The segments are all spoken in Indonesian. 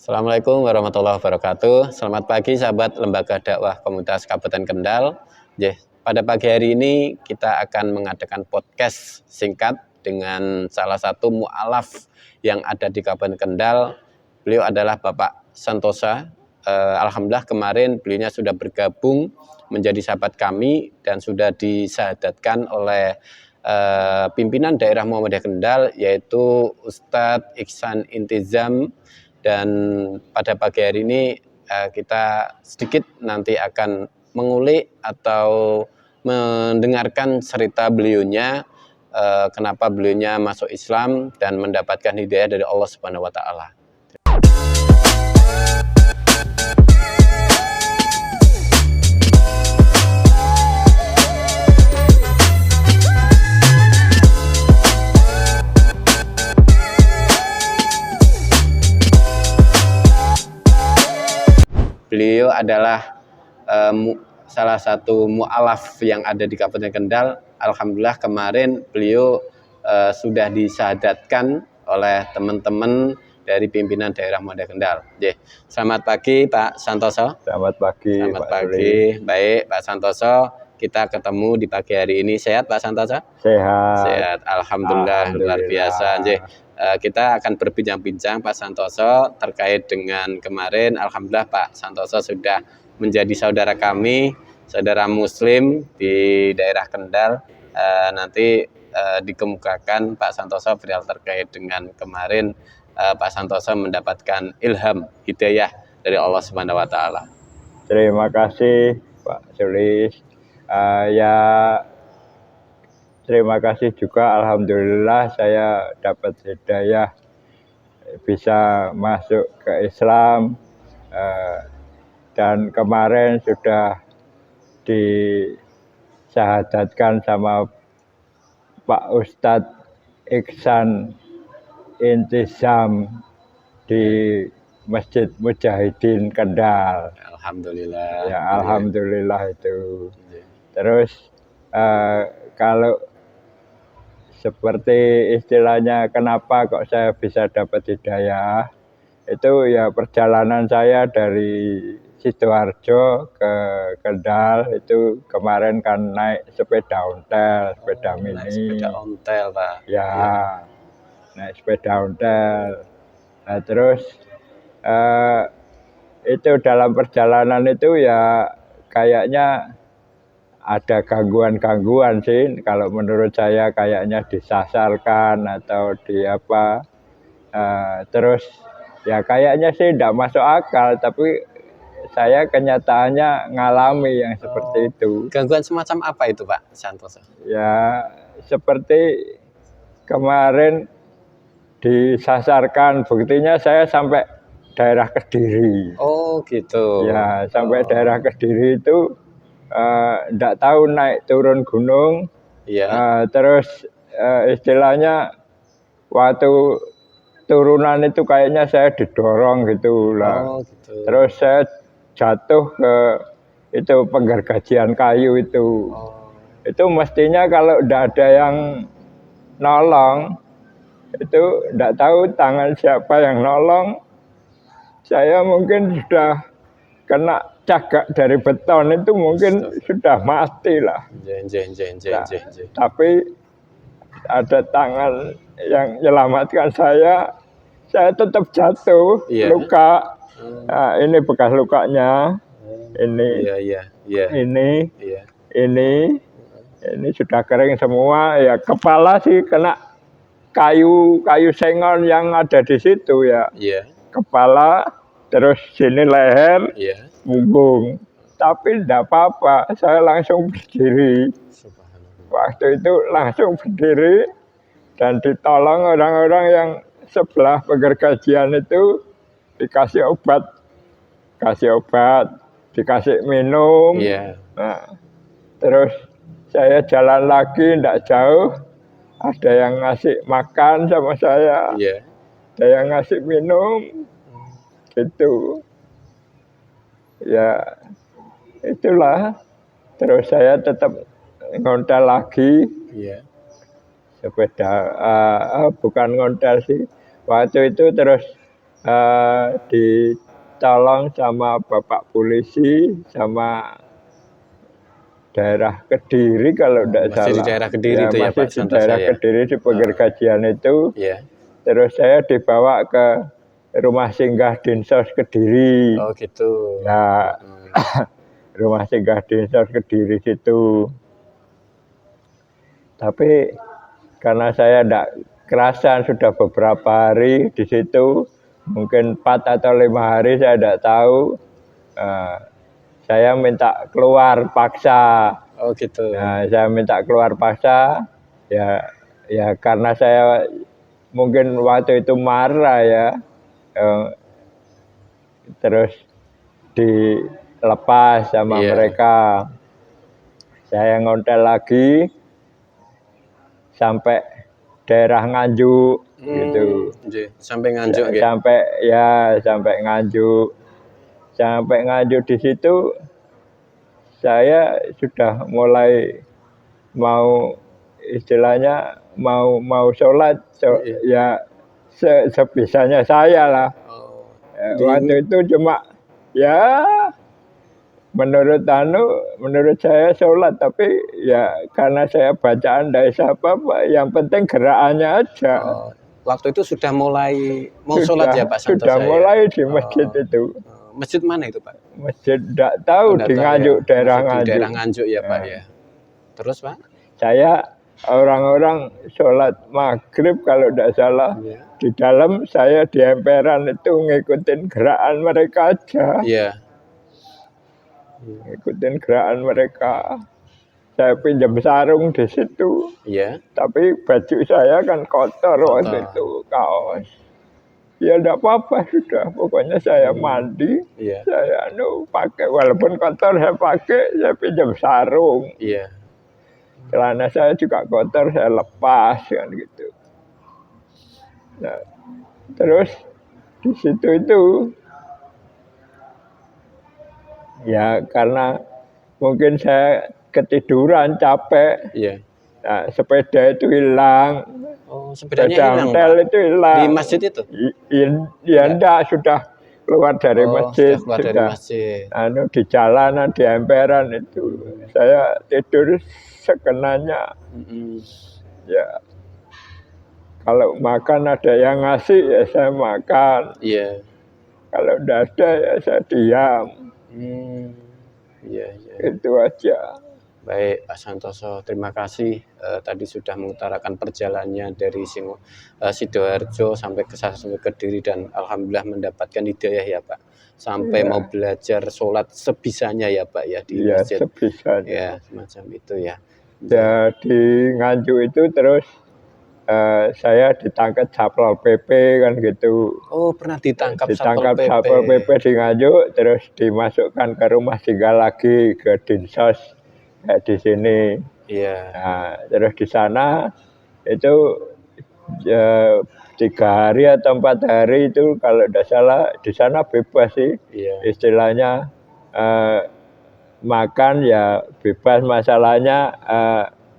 Assalamualaikum warahmatullahi wabarakatuh. Selamat pagi sahabat Lembaga Dakwah Komunitas Kabupaten Kendal. Pada pagi hari ini kita akan mengadakan podcast singkat dengan salah satu mu'alaf yang ada di Kabupaten Kendal. Beliau adalah Bapak Santosa. Alhamdulillah kemarin beliaunya sudah bergabung menjadi sahabat kami dan sudah disahadatkan oleh pimpinan daerah Muhammadiyah Kendal, yaitu Ustadz Iksan Intizam. Dan pada pagi hari ini kita sedikit nanti akan mengulik atau mendengarkan cerita beliaunya, kenapa beliaunya masuk Islam dan mendapatkan hidayah dari Allah Subhanahu wa Ta'ala. Beliau adalah salah satu mu'alaf yang ada di Kabupaten Kendal. Alhamdulillah kemarin beliau sudah disahadatkan oleh teman-teman dari pimpinan daerah Muhammadiyah Kendal. Selamat pagi Pak Santoso. Selamat pagi. Selamat pagi. Baik Pak Santoso, kita ketemu di pagi hari ini. Sehat Pak Santoso? Sehat. Sehat. Alhamdulillah. Luar biasa. Kita akan berbincang-bincang Pak Santoso terkait dengan kemarin. Alhamdulillah Pak Santoso sudah menjadi saudara kami, saudara Muslim di daerah Kendal. Nanti dikemukakan Pak Santoso perihal terkait dengan kemarin Pak Santoso mendapatkan ilham hidayah dari Allah Subhanahu wa Ta'ala. Terima kasih Pak Sulis. Terima kasih juga, alhamdulillah saya dapat hidayah bisa masuk ke Islam, dan kemarin sudah disahadatkan sama Pak Ustadz Iksan Intizam di Masjid Mujahidin Kendal. Alhamdulillah. Ya, alhamdulillah itu. Terus kalau seperti istilahnya kenapa kok saya bisa dapat hidayah, itu ya perjalanan saya dari Sidoarjo ke Kendal itu kemarin kan naik sepeda ontel, sepeda mini. Naik sepeda ontel Pak. Ya, naik sepeda ontel. Nah terus itu dalam perjalanan itu ya kayaknya ada gangguan-gangguan sih, kalau menurut saya kayaknya disasarkan atau di apa, terus ya kayaknya sih tidak masuk akal, tapi saya kenyataannya ngalami yang seperti itu. Gangguan semacam apa itu Pak Santoso? Ya seperti kemarin disasarkan, buktinya saya sampai daerah Kediri. Oh gitu. Ya sampai daerah Kediri itu tidak tahu naik turun gunung, terus istilahnya waktu turunan itu kayaknya saya didorong gitu lah. Gitu. Terus saya jatuh ke itu penggergajian kayu itu. Itu mestinya kalau tidak ada yang nolong, itu tidak tahu tangan siapa yang nolong, saya mungkin sudah kena cagak dari beton itu mungkin sudah mati lah. Tapi ada tangan yang menyelamatkan saya tetap jatuh, luka. Nah, ini bekas lukanya. Ini sudah kering semua. Ya kepala sih kena kayu sengon yang ada di situ ya. Kepala, terus sini leher, punggung. Tapi tidak apa-apa, saya langsung berdiri. Waktu itu langsung berdiri dan ditolong orang-orang yang sebelah penggergajian itu, dikasih obat, dikasih minum. Nah, terus saya jalan lagi tidak jauh, ada yang ngasih makan sama saya, ada yang ngasih minum, gitu. Ya itulah, terus saya tetap ngontel lagi. Sepeda, bukan ngontel sih. Waktu itu terus ditolong sama Bapak polisi sama daerah Kediri kalau tidak salah. Masih di daerah Kediri itu ya Pak Masih di daerah Kediri di pinggir kajian itu. Terus saya dibawa ke rumah singgah Dinsos Kediri. Oh gitu. Ya, rumah singgah Dinsos Kediri situ. Tapi karena saya tidak kerasan sudah beberapa hari di situ, mungkin 4 atau 5 hari saya tidak tahu. Saya minta keluar paksa. Oh gitu. Nah, saya minta keluar paksa. Ya karena saya mungkin waktu itu marah ya. Terus dilepas sama mereka. Saya ngontel lagi sampai daerah Nganjuk gitu. Sampai Nganjuk gitu. Sampai Nganjuk. Sampai Nganjuk di situ saya sudah mulai mau istilahnya mau sholat ya sebisanya saya lah. Waktu itu cuma ya menurut saya sholat, tapi ya karena saya bacaan dari siapa Pak, yang penting gerakannya aja. Waktu itu sudah mulai mau sholat ya Pak Santoso? Sudah mulai di masjid itu. Masjid mana itu Pak? Masjid tidak tahu di Nganjuk, ya. Daerah Nganjuk. Daerah Nganjuk ya Pak ya. Terus Pak? Saya orang-orang sholat maghrib kalau tidak salah di dalam, saya di emperan itu ngikutin gerakan mereka aja. Ngikutin gerakan mereka. Saya pinjam sarung di situ. Tapi baju saya kan kotor waktu itu, kaos. Ya enggak apa-apa sudah, pokoknya saya mandi, saya pakai, walaupun kotor saya pakai, saya pinjam sarung. Celana saya juga kotor, saya lepas kan gitu. Nah, terus di situ itu ya karena mungkin saya ketiduran capek. Nah, sepeda itu hilang. Sepedanya hilang, itu hilang. Di masjid itu? Enggak, sudah keluar dari masjid. Dari masjid. Di jalanan, di emperan itu. Saya tidur sekenanya. Ya. Kalau makan ada yang ngasih ya saya makan. Kalau enggak ada ya saya diam. Itu aja. Baik Pak Santoso, terima kasih tadi sudah mengutarakan perjalanannya dari Sidoarjo sampai ke Kediri dan alhamdulillah mendapatkan hidayah ya Pak. Sampai mau belajar sholat sebisanya ya Pak ya di masjid. Sebisanya. Ya, semacam itu ya. Di Nganjuk itu terus saya ditangkap Satpol PP kan gitu. Oh, pernah ditangkap Satpol PP di Nganjuk, terus dimasukkan ke rumah singgah lagi ke Dinsos di sini. Nah, terus di sana itu 3 hari atau 4 hari itu kalau tidak salah di sana bebas sih. Istilahnya makan ya bebas, masalahnya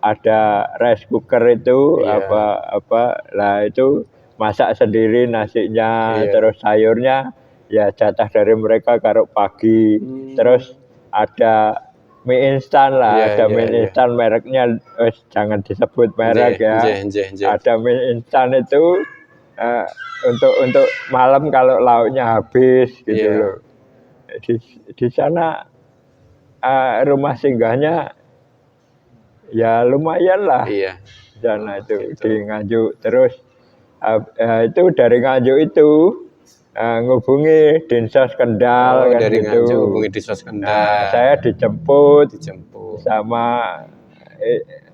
ada rice cooker itu lah itu masak sendiri nasinya, terus sayurnya ya jatah dari mereka kalau pagi. Terus ada mie instan lah, ada mie instan mereknya jangan disebut merek ya. Ada mie instan itu untuk malam kalau lauknya habis gitu loh. Di sana rumah singgahnya ya lumayan lah. Sana itu di Nganjuk. Terus itu dari Nganjuk itu ngubungi Dinsos Kendal kan dari gitu. Nganjuk hubungi Dinsos Kendal. Saya dijemput sama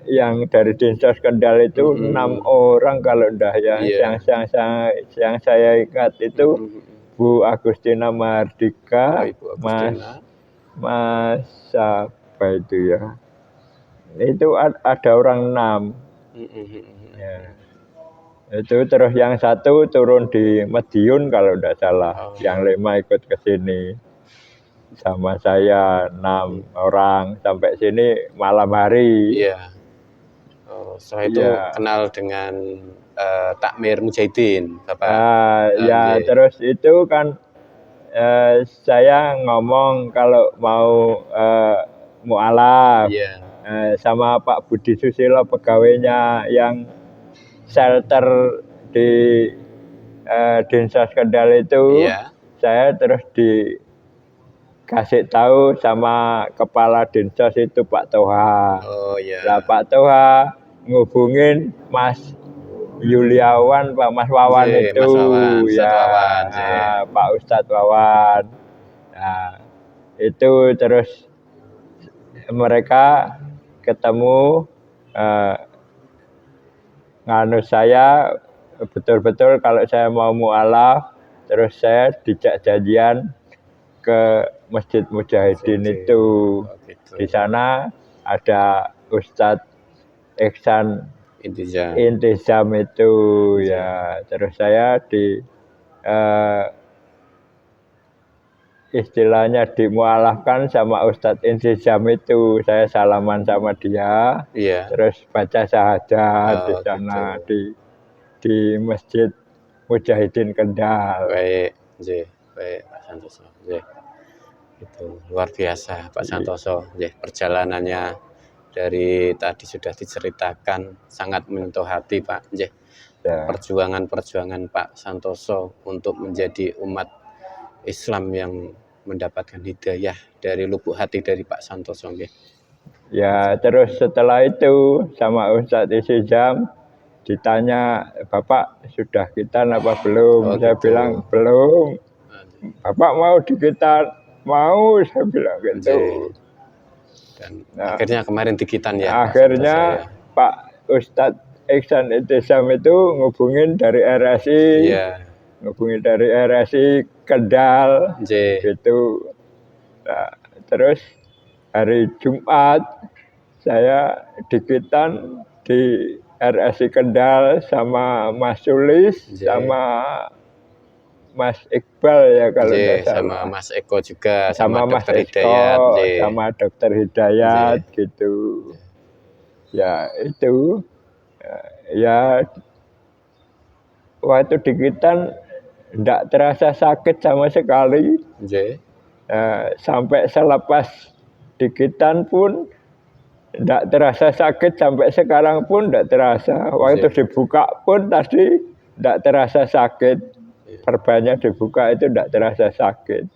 yang dari Dinsos Kendal itu 6 orang kalau enggak ya. Yang saya ingat itu Bu Agustina Mardika, Mas siapa itu ya. Itu ada orang 6. Itu terus yang satu turun di Madiun kalau tidak salah, yang 5 ikut ke sini sama saya 6 orang sampai sini malam hari. Setelah itu kenal dengan Takmir Mujahidin, Bapak. Ya terus itu kan saya ngomong kalau mau mualaf sama Pak Budi Susilo pegawainya yang shelter di Dinsos Kendal itu, saya terus dikasih tahu sama kepala Dinsos itu Pak Toha. Lah Pak Toha ngubungin Mas Yuliawan, Mas Wawan itu, Mas Wawan, Pak Ustadz Wawan. Nah, itu terus mereka ketemu, nganu saya betul-betul kalau saya mau mualaf, terus saya dijak janjian ke Masjid Mujahidin itu. Di sana ada Ustadz Ihsan Intizam itu ya, terus saya istilahnya dimualafkan sama Ustadz Intizam itu. Saya salaman sama dia, terus baca syahadat di sana di Masjid Mujahidin Kendal. Baik Pak Santoso. Itu luar biasa Pak Santoso. Perjalanannya dari tadi sudah diceritakan, sangat menyentuh hati Pak. Perjuangan Pak Santoso untuk menjadi umat Islam yang mendapatkan hidayah dari lubuk hati dari Pak Santoso. Ya terus setelah itu sama Ustadz Intizam ditanya, Bapak sudah khitan apa belum? Saya bilang belum. Bapak mau dikhitan? Mau, saya bilang gitu. Dan akhirnya kemarin dikhitan ya. Akhirnya Pak Ustadz Ihsan Intizam itu ngubungin dari RSI, ngubungin dari RSI Kendal, gitu. Nah, terus hari Jumat saya dikhitan di RSI Kendal sama Mas Sulis, sama Mas Iqbal ya kalau tidak salah. Sama Mas Eko juga, sama Mas Dokter Eko, Hidayat, sama Dokter Hidayat gitu. Ya itu, ya waktu dikhitan tidak terasa sakit sama sekali. Sampai selepas dikhitan pun tidak terasa sakit, sampai sekarang pun tidak terasa. Waktu dibuka pun tadi tidak terasa sakit. Perbannya dibuka itu tidak terasa sakit.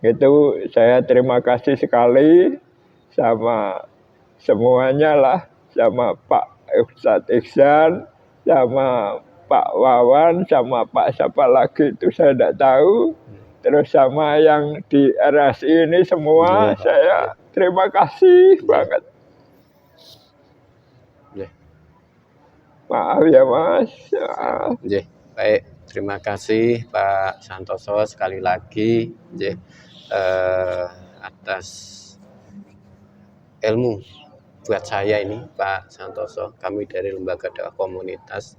Itu saya terima kasih sekali sama semuanya lah, sama Pak Ustadz Ihsan, sama Pak Wawan, sama Pak siapa lagi itu saya tidak tahu. Terus sama yang di RSI ini semua saya terima kasih banget. Maaf ya Mas. Baik, terima kasih Pak Santoso sekali lagi atas ilmu buat saya ini Pak Santoso. Kami dari Lembaga Dakwah Komunitas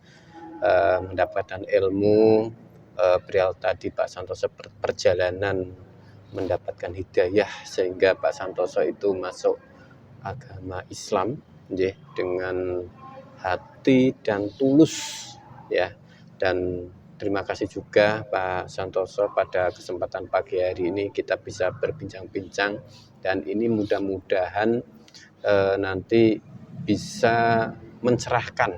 mendapatkan ilmu beliau tadi Pak Santoso perjalanan mendapatkan hidayah sehingga Pak Santoso itu masuk agama Islam dengan hati dan tulus ya. Dan terima kasih juga Pak Santoso pada kesempatan pagi hari ini kita bisa berbincang-bincang, dan ini mudah-mudahan nanti bisa mencerahkan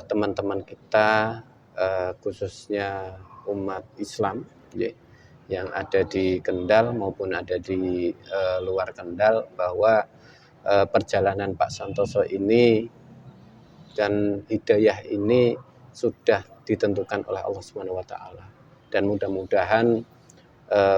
teman-teman kita khususnya umat Islam yang ada di Kendal maupun ada di luar Kendal, bahwa perjalanan Pak Santoso ini dan hidayah ini sudah ditentukan oleh Allah Subhanahu wa taala. Dan mudah-mudahan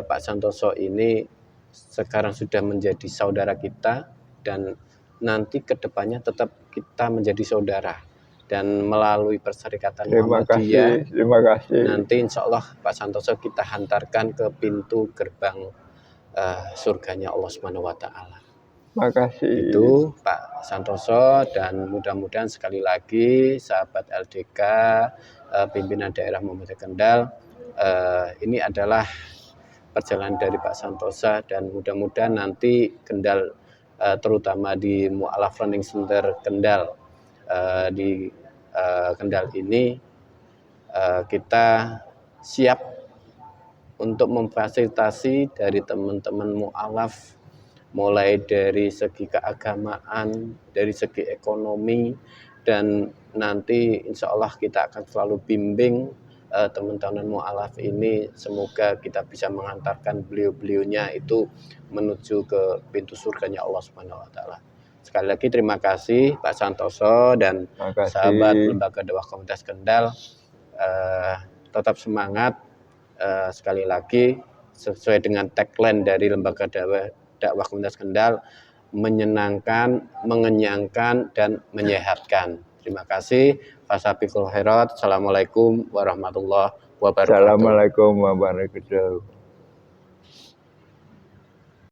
Pak Santoso ini sekarang sudah menjadi saudara kita, dan nanti kedepannya tetap kita menjadi saudara, dan melalui Perserikatan Muhammadiyah terima kasih. Nanti insya Allah Pak Santoso kita hantarkan ke pintu gerbang surganya Allah Subhanahu wa taala. Makasih. Itu Pak Santoso, dan mudah-mudahan sekali lagi sahabat LDK, pimpinan daerah Muhammadiyah Kendal, ini adalah perjalanan dari Pak Santosa, dan mudah-mudahan nanti Kendal terutama di Mu'alaf Learning Center Kendal di Kendal ini kita siap untuk memfasilitasi dari teman-teman mu'alaf, mulai dari segi keagamaan, dari segi ekonomi, dan nanti insya Allah kita akan selalu bimbing teman-teman mu'alaf ini, semoga kita bisa mengantarkan beliau-beliaunya itu menuju ke pintu surganya Allah Subhanahu wa Ta'ala. Sekali lagi terima kasih Pak Santoso dan sahabat Lembaga Dakwah Komunitas Kendal. Tetap semangat. Sekali lagi sesuai dengan tagline dari Lembaga Dakwah Komunitas Kendal, menyenangkan, mengenyangkan, dan menyehatkan. Terima kasih. Fasabiqul khairat. Assalamualaikum warahmatullahi wabarakatuh. Assalamualaikum warahmatullahi wabarakatuh.